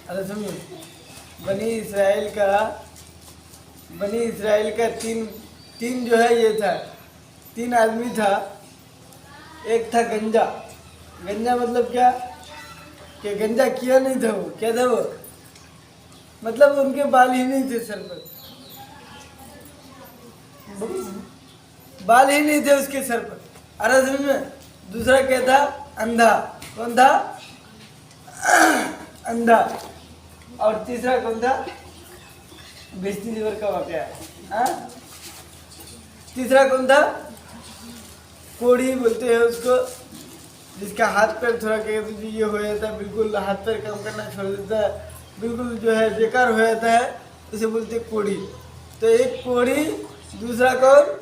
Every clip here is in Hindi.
अरे सुनिए, बनी इसराइल का तीन तीन जो है ये था, तीन आदमी था। एक था गंजा। गंजा मतलब क्या, कि गंजा किया नहीं था वो। क्या था वो, मतलब उनके बाल ही नहीं थे सर पर, बाल ही नहीं थे उसके सर पर। अरे समझ में। दूसरा क्या था, अंधा। कौन था, अंधा। और तीसरा कौन था, बेइज्जती लीवर का वाकया है। हाँ? तीसरा कौन था, कोढ़ी बोलते हैं उसको, जिसका हाथ पैर थोड़ा क्या कहते हैं, ये हो जाता है, बिल्कुल हाथ पैर काम करना छोड़ देता है, बिल्कुल जो है बेकार हो जाता है, उसे बोलते हैं कोढ़ी। तो एक कोढ़ी, दूसरा कौन,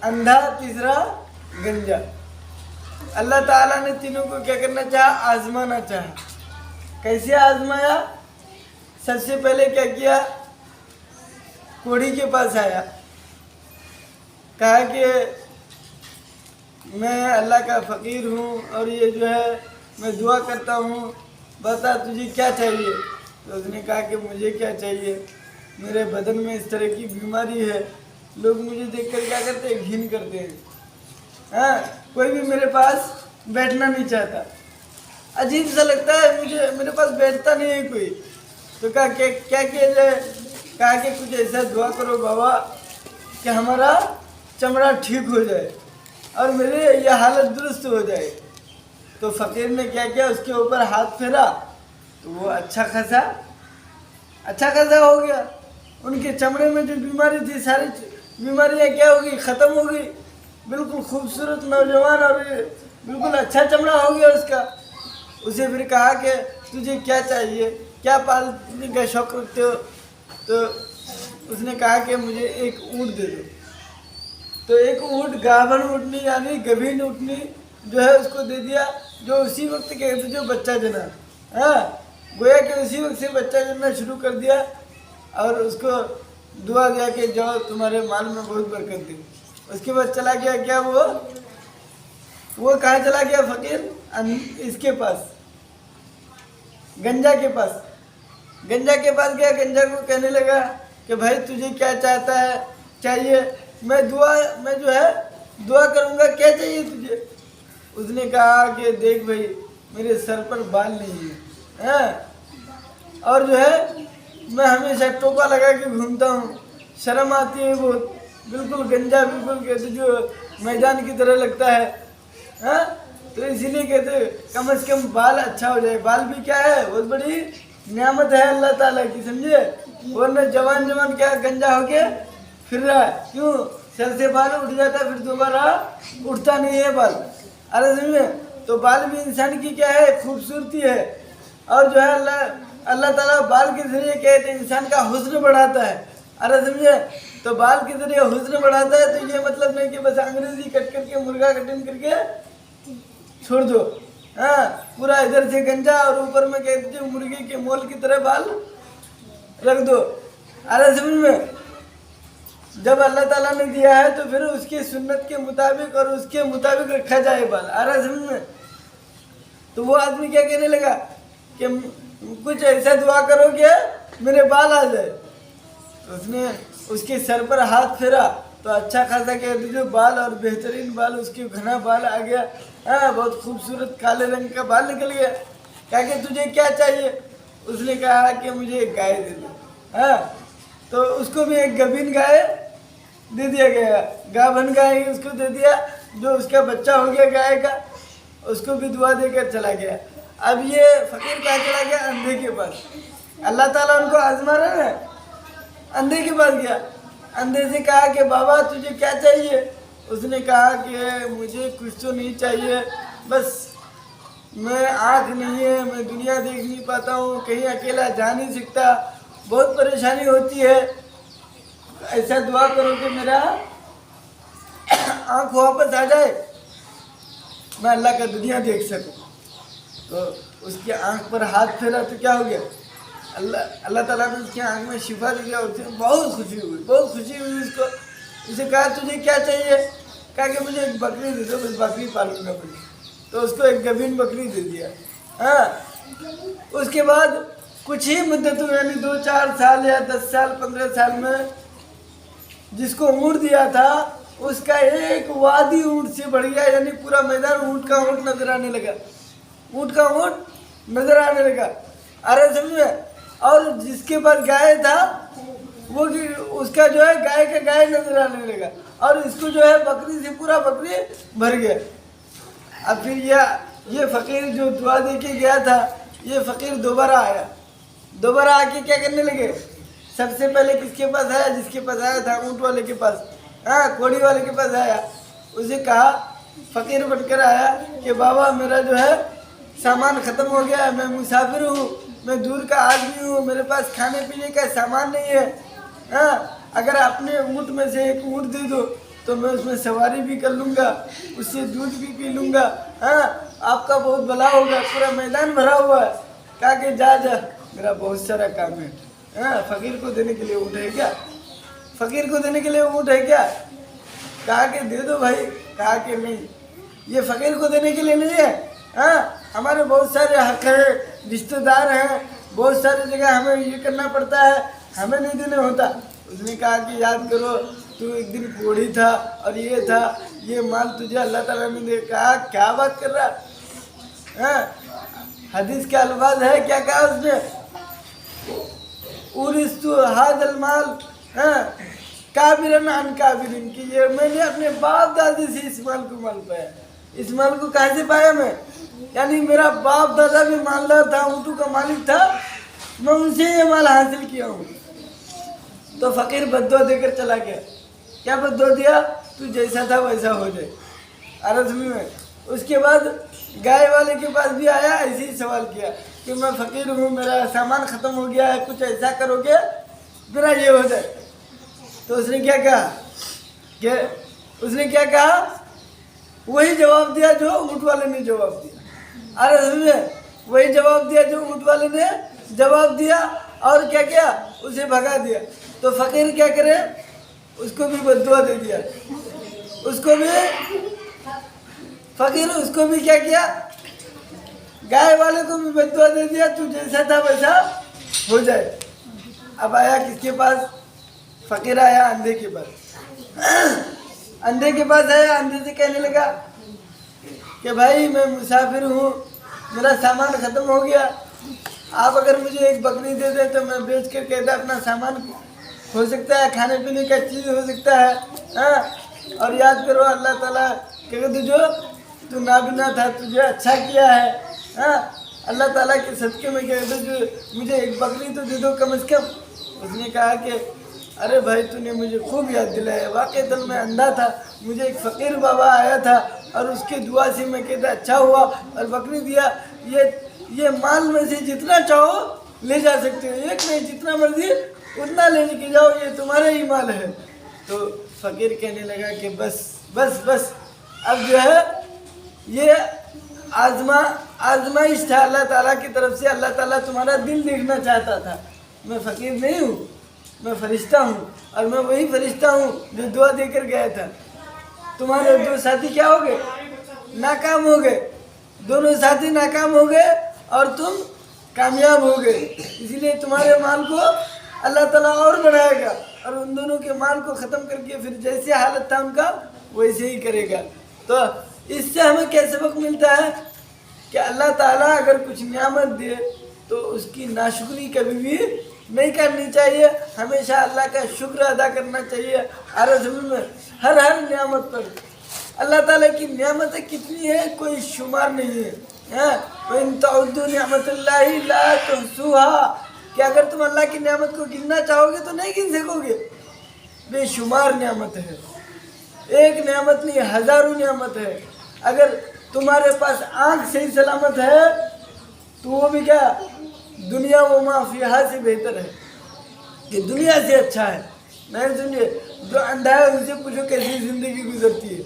अंधा, तीसरा गंजा। अल्लाह ताला ने तीनों को क्या करना चाहा, आजमाना चाहा। कैसे आजमाया, सबसे पहले क्या किया, कोढ़ी के पास आया, कहा कि मैं अल्लाह का फ़कीर हूँ और ये जो है मैं दुआ करता हूँ, बता तुझे क्या चाहिए। तो उसने कहा कि मुझे क्या चाहिए, मेरे बदन में इस तरह की बीमारी है, लोग मुझे देखकर क्या करते हैं, घिन करते हैं। हाँ, कोई भी मेरे पास बैठना नहीं चाहता, अजीब सा लगता है मुझे, मेरे पास बैठता नहीं है कोई। तो कहा क्या किया जाए, कहा कि कुछ ऐसा दुआ करो बाबा कि हमारा चमड़ा ठीक हो जाए और मेरे यह हालत दुरुस्त हो जाए। तो फ़कीर ने क्या किया, उसके ऊपर हाथ फेरा, तो वो अच्छा खासा हो गया। उनके चमड़े में जो बीमारी थी, सारी बीमारियाँ क्या होगी, ख़त्म हो गई। बिल्कुल खूबसूरत नौजवान और बिल्कुल अच्छा चमड़ा हो गया उसका। उसे फिर कहा कि तुझे क्या चाहिए, क्या पालने का शौक़ रखते हो। तो उसने कहा कि मुझे एक ऊँट दे दो। तो एक ऊँट, गाभन ऊँटनी यानी गभीन ऊँटनी जो है उसको दे दिया, जो उसी वक्त के जो बच्चा जना। हाँ, गोया कि उसी वक्त से बच्चा जनना शुरू कर दिया और उसको दुआ दिया कि जाओ तुम्हारे माल में बहुत बरकत दी। उसके बाद चला गया क्या, वो कहाँ चला गया फ़कीर, इसके पास, गंजा के पास। गंजा के पास गया, गंजा को कहने लगा कि भाई तुझे क्या चाहता है, चाहिए, मैं जो है दुआ करूँगा, क्या चाहिए तुझे। उसने कहा कि देख भाई, मेरे सर पर बाल नहीं है, हैं, और जो है मैं हमेशा टोपा लगा के घूमता हूँ, शर्म आती है बहुत, बिल्कुल गंजा, बिल्कुल कहते जो मैदान की तरह लगता है। हाँ, तो इसीलिए कहते कम से कम बाल अच्छा हो जाए। बाल भी क्या है, बहुत बड़ी नियामत है अल्लाह ताला की, समझे। वरना जवान क्या गंजा हो के फिर रहा है, क्यों, सर से बाल उठ जाता है, फिर दोबारा उठता नहीं है बाल। अरे समझे, तो बाल भी इंसान की क्या है, खूबसूरती है। और जो है अल्लाह ताला बाल के जरिए कहते हैं इंसान का हुस्न बढ़ाता है। अरे समझे, तो बाल के जरिए हुस्न बढ़ाता है, तो ये मतलब नहीं कि बस अंग्रेजी कट करके, मुर्गा कटिंग करके छोड़ दो। हाँ, पूरा इधर से गंजा और ऊपर में कहते हैं मुर्गी के मोल की तरह बाल रख दो। अरे समझ में, जब अल्लाह ताला ने दिया है तो फिर उसकी सुन्नत के मुताबिक और उसके मुताबिक रखा जाए बाल। अरे समझ में, तो वो आदमी क्या कहने लगा कि कुछ ऐसा दुआ करो कि मेरे बाल आ जाए। तो उसने उसके सर पर हाथ फेरा, तो अच्छा खासा क्या जो बाल, और बेहतरीन बाल, उसके घना बाल आ गया। हाँ, बहुत खूबसूरत काले रंग का बाल निकल गया। कहा कि तुझे क्या चाहिए। उसने कहा कि मुझे एक गाय दे दो। हाँ, तो उसको भी एक गभीन गाय दे दिया गया, गाभन गाय उसको दे दिया, जो उसका बच्चा हो गया गाय का, उसको भी दुआ देकर चला गया। अब ये फ़कीर कहाँ चला गया, अंधे के पास। अल्लाह ताला उनको आजमा रहा है, अंधे के पास गया। अंधे से कहा कि बाबा तुझे क्या चाहिए। उसने कहा कि मुझे कुछ तो नहीं चाहिए, बस मैं आँख नहीं है, मैं दुनिया देख नहीं पाता हूँ, कहीं अकेला जा नहीं सकता, बहुत परेशानी होती है, ऐसा दुआ करो कि मेरा आँख वापस आ जाए, मैं अल्लाह का दुनिया देख सकूँ। तो उसकी आँख पर हाथ फेरा तो क्या हो गया, अल्लाह ताला ने उसकी आँख में शिफा दे दिया। उसे बहुत खुशी हुई उसको। उसे कहा तुझे क्या चाहिए। कहा कि मुझे एक बकरी दे दो, बस बकरी पालूंगा मुझे। तो उसको एक गभीन बकरी दे दिया। हाँ, उसके बाद कुछ ही मुद्दत में, यानी 2-4 साल या 10 साल 15 साल में जिसको ऊँट दिया था उसका एक वादी ऊँट से बढ़ गया, यानी पूरा मैदान ऊँट का ऊँट नजर आने लगा, ऊँट का ऊँट नजर आने लगा। अरे समझे। और जिसके पास गाय था वो उसका जो है गाय का गाय नजर आने लगा, और इसको जो है बकरी से पूरा बकरी भर गया। अब फिर ये फकीर जो दुआ दे के गया था, ये फकीर दोबारा आया। दोबारा आके क्या करने लगे, सबसे पहले किसके पास आया, जिसके पास आया था ऊँट वाले के पास, हाँ कोड़ी वाले के पास आया। उसे कहा, फकीर बनकर आया कि बाबा मेरा जो है सामान ख़त्म हो गया है, मैं मुसाफिर हूँ, मैं दूर का आदमी हूँ, मेरे पास खाने पीने का सामान नहीं है। हाँ अगर आपने ऊँट में से एक ऊँट दे दो तो मैं उसमें सवारी भी कर लूँगा, उससे दूध भी पी लूँगा। हाँ आपका बहुत भला होगा, पूरा मैदान भरा हुआ है। कहा कि जा मेरा बहुत सारा काम है। हाँ फकीर को देने के लिए ऊँट है क्या, फकीर को देने के लिए ऊँट है क्या। कहा कि दे दो भाई। कहा कि नहीं, ये फकीर को देने के लिए नहीं है। हाँ हमारे बहुत सारे हक हैं, रिश्तेदार हैं, बहुत सारी जगह हमें ये करना पड़ता है, हमें नहीं देने होता। उसने कहा कि याद करो तू एक दिन कोढ़ी था और ये था, ये माल तुझे अल्लाह ताला ने दे। कहा क्या बात कर रहा है। हाँ हदीस के अल्फाज है, क्या कहा उसने, उरिस्तु हादल माल काबिरन अन काबिरिन, कि ये मैंने अपने बाप दादी से इस माल को माल पाया। इस माल को कहाँ से पाया मैं, यानी मेरा बाप दादा भी मालदार था, ऊँटों का मालिक था, मैं उनसे ये माल हासिल किया हूँ। तो फकीर बद्दुआ देकर चला गया। क्या बद्दुआ दिया, तू जैसा था वैसा हो जाए। अरज़ में उसके बाद गाय वाले के पास भी आया, ऐसे ही सवाल किया कि मैं फ़कीर हूँ, मेरा सामान ख़त्म हो गया है, कुछ ऐसा करोगे मेरा ये हो जाए। तो उसने क्या कहा कि उसने क्या कहा, वही जवाब दिया जो ऊँट वाले ने जवाब दिया। अरे समझे, वही जवाब दिया जो ऊँट वाले ने जवाब दिया, और क्या किया, उसे भगा दिया। तो फ़कीर क्या करे, उसको भी बद्दुआ दे दिया, उसको भी फकीर, उसको भी क्या किया, गाय वाले को भी बद्दुआ दे दिया, तू जैसा था वैसा हो जाए। अब आया किसके पास, फकीर आया अंधे के पास। अंधे के पास आया, अंधे से कहने लगा कि भाई मैं मुसाफिर हूँ, मेरा सामान ख़त्म हो गया, आप अगर मुझे एक बकरी दे दे तो मैं बेच कर कहता अपना सामान हो सकता है, खाने पीने का चीज़ हो सकता है। हाँ और याद करो अल्लाह ताला क्या तुझे, तू नाबिना था, तुझे अच्छा किया है। हाँ अल्लाह ताला के सदक़े में कहते जो मुझे एक बकरी तो दे दो कम से कम। उसने कहा कि अरे भाई तूने मुझे खूब याद दिलाया, वाकई तो मैं अंधा था, मुझे एक फ़कीर बाबा आया था और उसके दुआ से मैं कहता अच्छा हुआ और बकरी दिया। ये माल में से जितना चाहो ले जा सकते हो, एक नहीं जितना मर्जी उतना लेने के जाओ, ये तुम्हारा ही माल है। तो फ़कीर कहने लगा कि बस बस बस, अब जो है ये आजमाइश था अल्लाह ताला की तरफ से, अल्लाह ताला तुम्हारा दिल देखना चाहता था। मैं फ़कीर नहीं हूँ, मैं फरिश्ता हूँ, और मैं वही फरिश्ता हूँ जो दुआ देकर गया था। तुम्हारे दो साथी क्या हो गए, नाकाम हो गए, दोनों साथी नाकाम हो गए और तुम कामयाब हो गए, इसीलिए तुम्हारे माल को अल्लाह ताला और बढ़ाएगा और उन दोनों के माल को ख़त्म करके फिर जैसे हालत था उनका वैसे ही करेगा। तो इससे हमें क्या सबक मिलता है कि अल्लाह ताला अगर कुछ नियामत दे तो उसकी नाशुक्री कभी भी नहीं करनी चाहिए, हमेशा अल्लाह का शुक्र अदा करना चाहिए। ज़मीन में हर नियामत पर अल्लाह ताला की नियामतें कितनी है कोई शुमार नहीं है। इन तउद्दू निअमतिल्लाहि ला तुहसूहा, कि अगर तुम अल्लाह की नियामत को गिनना चाहोगे तो नहीं गिन सकोगे, बेशुमार नियामत है, एक नियामत नहीं हज़ारों नियामत है। अगर तुम्हारे पास आँख सही सलामत है तो वो भी क्या दुनिया व माफिया से बेहतर है, कि दुनिया से अच्छा है। नहीं सुनिए, जो अंधा है उनसे पूछो कैसी ज़िंदगी गुजरती है,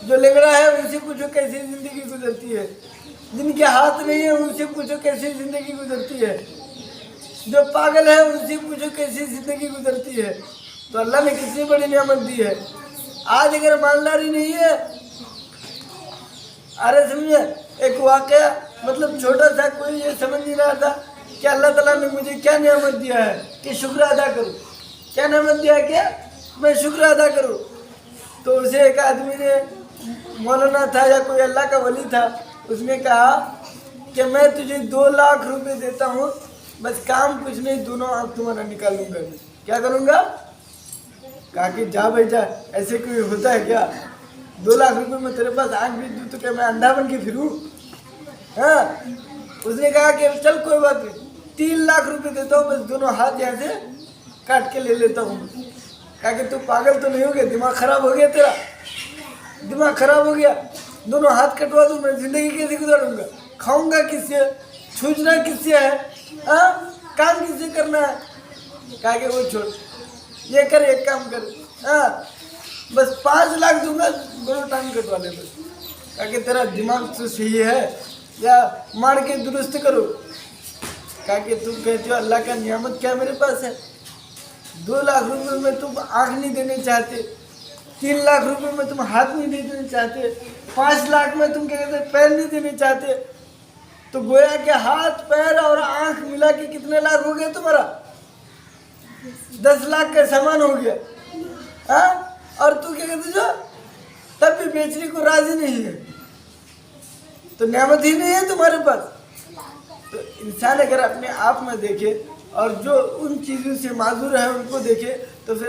जो लंगड़ा है उनसे पूछो कैसी ज़िंदगी गुजरती है, जिनके हाथ नहीं है उनसे पूछो कैसी ज़िंदगी गुजरती है, जो पागल है उनसे पूछो कैसी ज़िंदगी गुजरती है। तो अल्लाह ने कितनी बड़ी नियामत दी है। आज अगर मालदारी नहीं है, अरे समझे एक वाक़या मतलब छोटा था, कोई ये समझ नहीं रहा था कि अल्लाह ताला ने मुझे क्या नेमत दिया है कि शुक्र अदा करूं। क्या नेमत दिया है, क्या मैं शुक्र अदा करूं। तो उसे एक आदमी ने, मौलाना था या कोई अल्लाह का वली था, उसने कहा कि मैं तुझे 2 लाख रुपए देता हूँ, बस काम कुछ नहीं, दोनों आँख तुम्हारा निकालूंगा। मैं क्या करूँगा। कहा कि जा भाई जा, ऐसे कोई होता है क्या, 2 लाख रुपए में तेरे पास आँख भी दूँ तो क्या मैं अंधा बन के फिरूँ। हाँ, उसने कहा कि चल कोई बात नहीं, 3 लाख रुपए देता हूँ, बस दोनों हाथ यहाँ से काट के ले लेता हूँ। कहा कि तू पागल तो नहीं हो गया, दिमाग खराब हो गया तेरा, दिमाग खराब हो गया, दोनों हाथ कटवा दूँ, मैं जिंदगी कैसे गुजारूंगा, खाऊंगा किससे, छूजना किससे है, हाँ काम किससे करना है। कहा कि वो छोड़, ये कर, एक काम कर, हाँ बस 5 लाख दूंगा, दोनों टांग कटवा ले बस। कहा कि तेरा दिमाग तो सही है या मार के दुरुस्त करो। कहा कि तुम कहते हो अल्लाह का नियामत क्या मेरे पास है, 2 लाख रुपए में तुम आँख नहीं देने चाहते, 3 लाख रुपए में तुम हाथ नहीं देने चाहते, 5 लाख में तुम क्या कहते पैर नहीं देने चाहते। तो गोया के हाथ पैर और आँख मिला के कितने लाख हो गया तुम्हारा, 10 लाख का सामान हो गया। हाँ, और तू क्या कहते जो तब भी बेचने को राजी नहीं है, तो नेमत ही नहीं है तुम्हारे पास। तो इंसान अगर अपने आप में देखे और जो उन चीज़ों से माजूर है उनको देखे तो फिर